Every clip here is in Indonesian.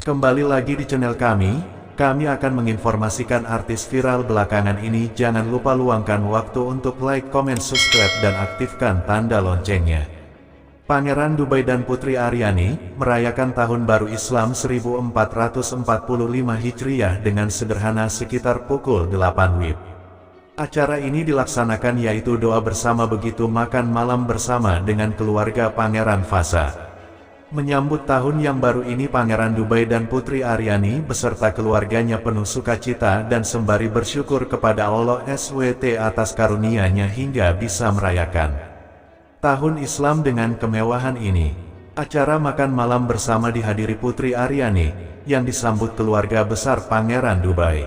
Kembali lagi di channel kami akan menginformasikan artis viral belakangan ini. Jangan lupa luangkan waktu untuk like, comment, subscribe, dan aktifkan tanda loncengnya. Pangeran Dubai dan Putri Aryani merayakan Tahun Baru Islam 1445 Hijriah dengan sederhana sekitar pukul 8 WIB. Acara ini dilaksanakan yaitu doa bersama begitu makan malam bersama dengan keluarga Pangeran Fasa. Menyambut tahun yang baru ini, Pangeran Dubai dan Putri Aryani beserta keluarganya penuh sukacita dan sembari bersyukur kepada Allah SWT atas karunia-Nya hingga bisa merayakan Tahun Islam dengan kemewahan ini. Acara makan malam bersama dihadiri Putri Aryani yang disambut keluarga besar Pangeran Dubai.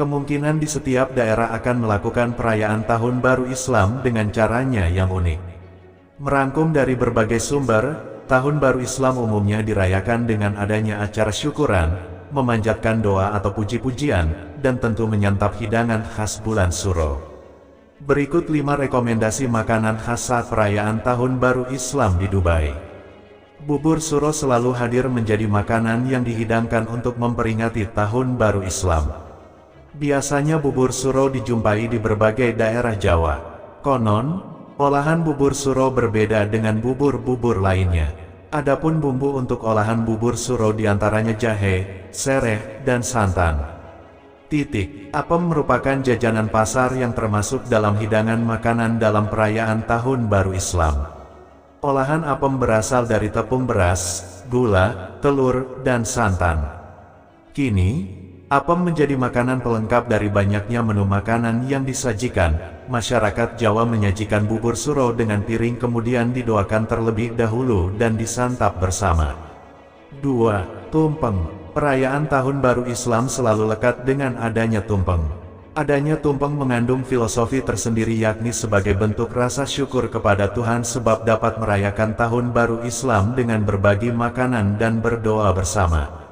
Kemungkinan di setiap daerah akan melakukan perayaan Tahun Baru Islam dengan caranya yang unik. Merangkum dari berbagai sumber, Tahun Baru Islam umumnya dirayakan dengan adanya acara syukuran, memanjatkan doa atau puji-pujian, dan tentu menyantap hidangan khas bulan Suro. Berikut 5 rekomendasi makanan khas saat perayaan Tahun Baru Islam di Dubai. Bubur Suro selalu hadir menjadi makanan yang dihidangkan untuk memperingati Tahun Baru Islam. Biasanya bubur Suro dijumpai di berbagai daerah Jawa. Konon, olahan bubur Suro berbeda dengan bubur-bubur lainnya. Adapun bumbu untuk olahan bubur Suro diantaranya jahe, sereh, dan santan. Apem merupakan jajanan pasar yang termasuk dalam hidangan makanan dalam perayaan Tahun Baru Islam. Olahan apem berasal dari tepung beras, gula, telur, dan santan. Kini, apem menjadi makanan pelengkap dari banyaknya menu makanan yang disajikan. Masyarakat Jawa menyajikan bubur Suro dengan piring kemudian didoakan terlebih dahulu dan disantap bersama. 2. Tumpeng. Perayaan Tahun Baru Islam selalu lekat dengan adanya tumpeng. Adanya tumpeng mengandung filosofi tersendiri, yakni sebagai bentuk rasa syukur kepada Tuhan sebab dapat merayakan Tahun Baru Islam dengan berbagi makanan dan berdoa bersama.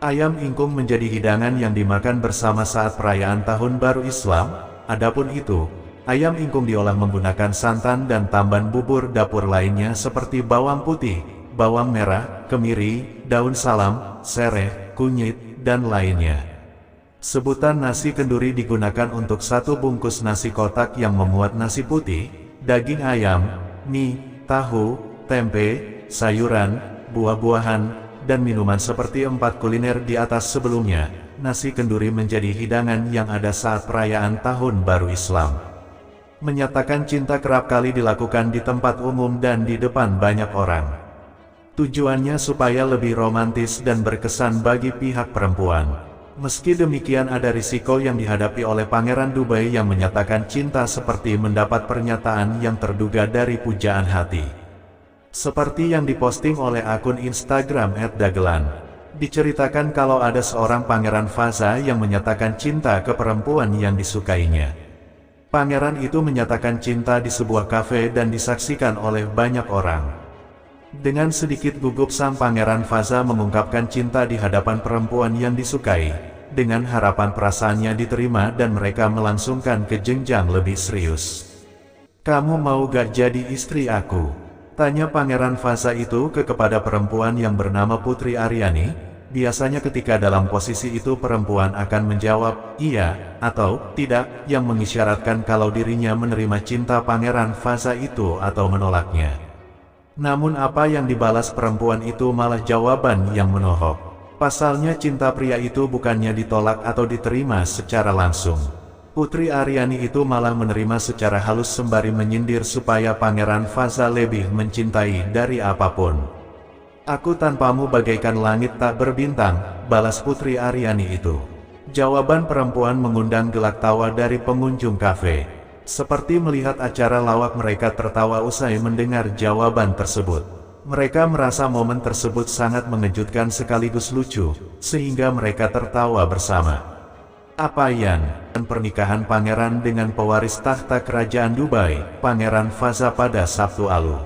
Ayam ingkung menjadi hidangan yang dimakan bersama saat perayaan Tahun Baru Islam. Adapun itu, ayam ingkung diolah menggunakan santan dan tambahan bubur dapur lainnya seperti bawang putih, bawang merah, kemiri, daun salam, sereh, kunyit, dan lainnya. Sebutan nasi kenduri digunakan untuk satu bungkus nasi kotak yang memuat nasi putih, daging ayam, mie, tahu, tempe, sayuran, buah-buahan, dan minuman seperti 4 kuliner di atas sebelumnya. Nasi kenduri menjadi hidangan yang ada saat perayaan Tahun Baru Islam. Menyatakan cinta kerap kali dilakukan di tempat umum dan di depan banyak orang. Tujuannya supaya lebih romantis dan berkesan bagi pihak perempuan. Meski demikian, ada risiko yang dihadapi oleh Pangeran Dubai yang menyatakan cinta seperti mendapat pernyataan yang terduga dari pujaan hati. Seperti yang diposting oleh akun Instagram @dagelan. Diceritakan kalau ada seorang Pangeran Fasa yang menyatakan cinta ke perempuan yang disukainya. Pangeran itu menyatakan cinta di sebuah kafe dan disaksikan oleh banyak orang. Dengan sedikit gugup, sang Pangeran Fasa mengungkapkan cinta di hadapan perempuan yang disukai, dengan harapan perasaannya diterima dan mereka melangsungkan ke jenjang lebih serius. "Kamu mau gak jadi istri aku?" tanya Pangeran Fasa itu kepada perempuan yang bernama Putri Aryani. Biasanya ketika dalam posisi itu perempuan akan menjawab iya atau tidak, yang mengisyaratkan kalau dirinya menerima cinta Pangeran Fasa itu atau menolaknya. Namun apa yang dibalas perempuan itu malah jawaban yang menohok. Pasalnya cinta pria itu bukannya ditolak atau diterima secara langsung. Putri Aryani itu malah menerima secara halus sembari menyindir supaya Pangeran Fasa lebih mencintai dari apapun. "Aku tanpamu bagaikan langit tak berbintang," balas Putri Aryani itu. Jawaban perempuan mengundang gelak tawa dari pengunjung kafe. Seperti melihat acara lawak, mereka tertawa usai mendengar jawaban tersebut. Mereka merasa momen tersebut sangat mengejutkan sekaligus lucu, sehingga mereka tertawa bersama. Apayan, pernikahan pangeran dengan pewaris tahta kerajaan Dubai, Pangeran Fasa pada Sabtu lalu.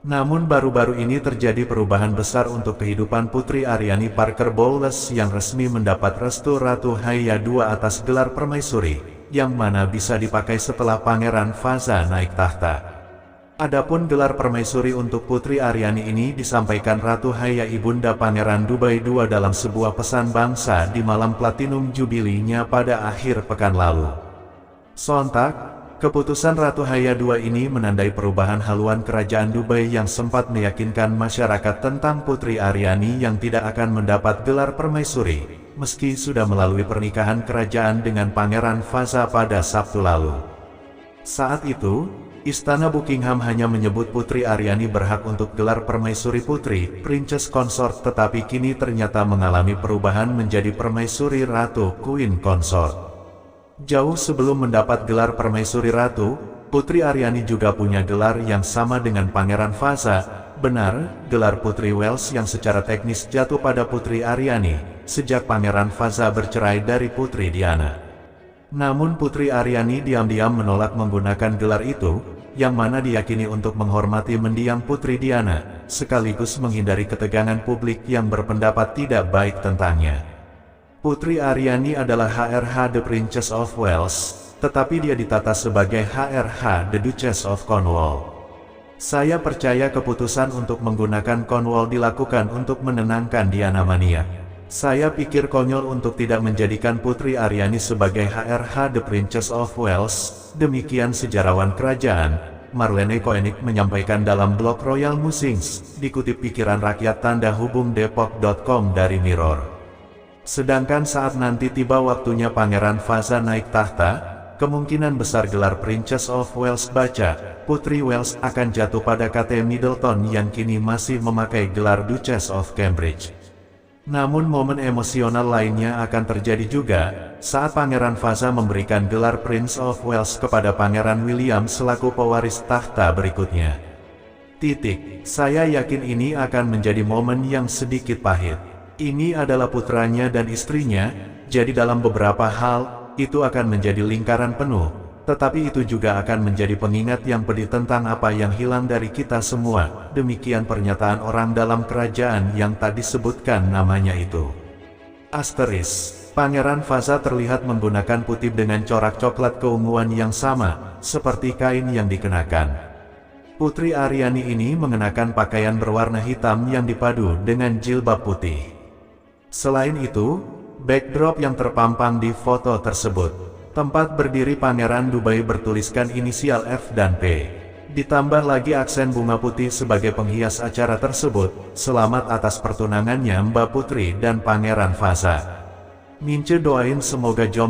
Namun baru-baru ini terjadi perubahan besar untuk kehidupan Putri Aryani Parker Bowles yang resmi mendapat restu Ratu Haya II atas gelar permaisuri, yang mana bisa dipakai setelah Pangeran Fasa naik tahta. Adapun gelar permaisuri untuk Putri Aryani ini disampaikan Ratu Haya Ibunda Pangeran Dubai II dalam sebuah pesan bangsa di malam Platinum Jubilinya pada akhir pekan lalu. Sontak, keputusan Ratu Haya II ini menandai perubahan haluan kerajaan Dubai yang sempat meyakinkan masyarakat tentang Putri Aryani yang tidak akan mendapat gelar permaisuri, meski sudah melalui pernikahan kerajaan dengan Pangeran Fasa pada Sabtu lalu. Saat itu, Istana Buckingham hanya menyebut Putri Aryani berhak untuk gelar permaisuri putri, Princess Consort, tetapi kini ternyata mengalami perubahan menjadi permaisuri ratu, Queen Consort. Jauh sebelum mendapat gelar permaisuri ratu, Putri Aryani juga punya gelar yang sama dengan Pangeran Fasa. Benar, gelar Putri Wales yang secara teknis jatuh pada Putri Aryani, sejak Pangeran Fasa bercerai dari Putri Diana. Namun Putri Aryani diam-diam menolak menggunakan gelar itu, yang mana diyakini untuk menghormati mendiang Putri Diana, sekaligus menghindari ketegangan publik yang berpendapat tidak baik tentangnya. Putri Aryani adalah HRH The Princess of Wales, tetapi dia ditata sebagai HRH The Duchess of Cornwall. Saya percaya keputusan untuk menggunakan Cornwall dilakukan untuk menenangkan Diana mania. Saya pikir konyol untuk tidak menjadikan Putri Aryani sebagai HRH The Princess of Wales, demikian sejarawan kerajaan, Marlene Koenig menyampaikan dalam blog Royal Musings, dikutip pikiran rakyat tanda hubung depok.com dari Mirror. Sedangkan saat nanti tiba waktunya Pangeran Fasa naik tahta, kemungkinan besar gelar Princess of Wales baca, Putri Wales akan jatuh pada Kate Middleton yang kini masih memakai gelar Duchess of Cambridge. Namun momen emosional lainnya akan terjadi juga, saat Pangeran Fasa memberikan gelar Prince of Wales kepada Pangeran William selaku pewaris tahta berikutnya. Saya yakin ini akan menjadi momen yang sedikit pahit. Ini adalah putranya dan istrinya, jadi dalam beberapa hal, itu akan menjadi lingkaran penuh. Tetapi itu juga akan menjadi pengingat yang pedih tentang apa yang hilang dari kita semua. Demikian pernyataan orang dalam kerajaan yang tak disebutkan namanya itu. Asteris, Pangeran Fasa terlihat menggunakan putih dengan corak coklat keunguan yang sama, seperti kain yang dikenakan. Putri Aryani ini mengenakan pakaian berwarna hitam yang dipadu dengan jilbab putih. Selain itu, backdrop yang terpampang di foto tersebut, tempat berdiri Pangeran Dubai bertuliskan inisial F dan P. Ditambah lagi aksen bunga putih sebagai penghias acara tersebut. Selamat atas pertunangannya Mbak Putri dan Pangeran Fasa. Mince doain semoga jomblo